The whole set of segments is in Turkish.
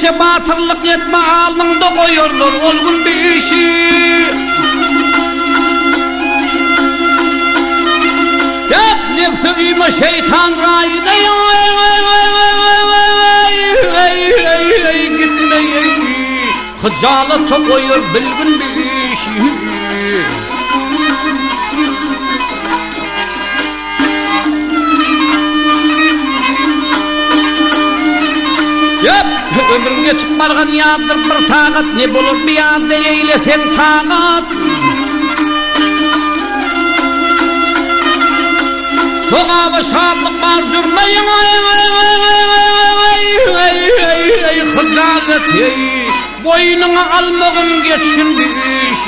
işe batırlık etme alnında koyuyorlar olgun bir işi. Hep nefsime şeytan rayına gitme hıcalatı koyur bilgin bir işi. Yap, ömrün geçip bargan yardır bir tağat, ne bulur bir yanda eylesen tağat. Toğabı şarlık var cürmeyin, hıcalet, boynuna almağın geçkin bir iş.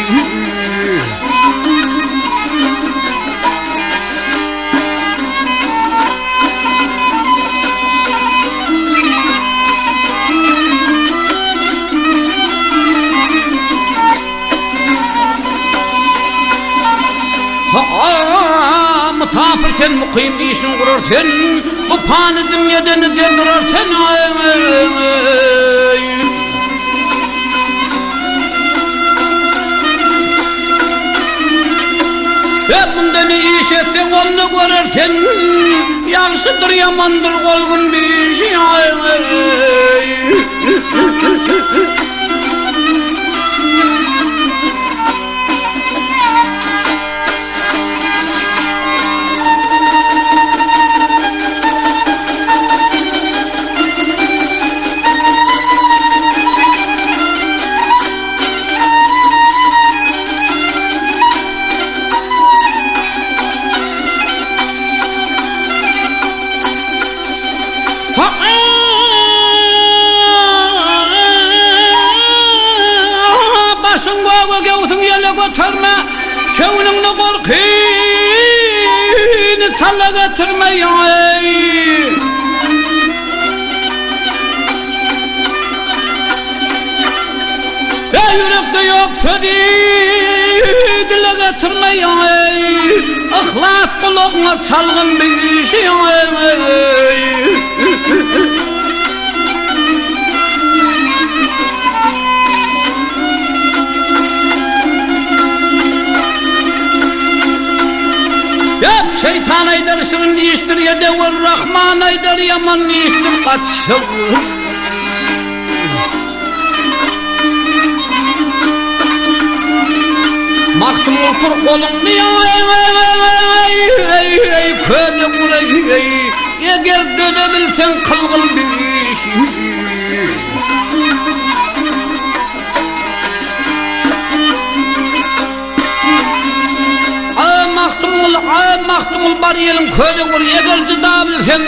Musafirken mukim işin kururken, bu panı dünyadan döndürürken. Bundan iş etsen onu görürken, yaxşıdır yamandır olgun bir iş. Başın boğu göğsün yele götürme, kevningni korkuyni çalla götürme. Yürekte yok sözi dile götürme. Ihlas kulağına çalgın bir işi. Hep şeytan aydır şirin iştir yedevur, Rahman aydır yaman iştir kaçır. Maktum otur kolumni köde kuray, eğer dönebilsen kılgın bir iş. Maktumul bar yelim köde kur, eğer cıdabilsen.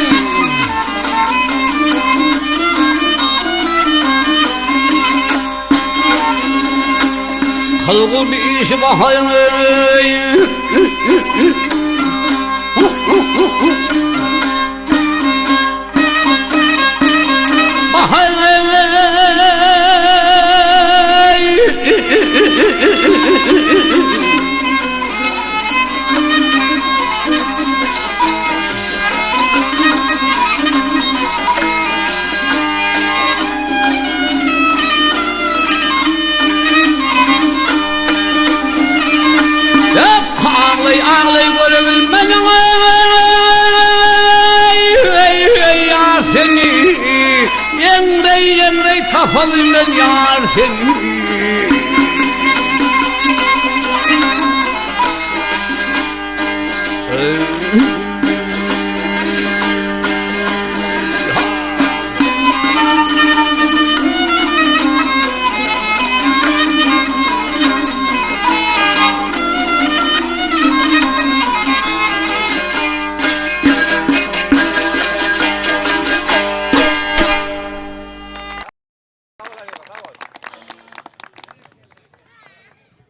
Kılgın bir işi bakayım. Ağlay görebilmen yar seni, emrey tapabilmen yar seni.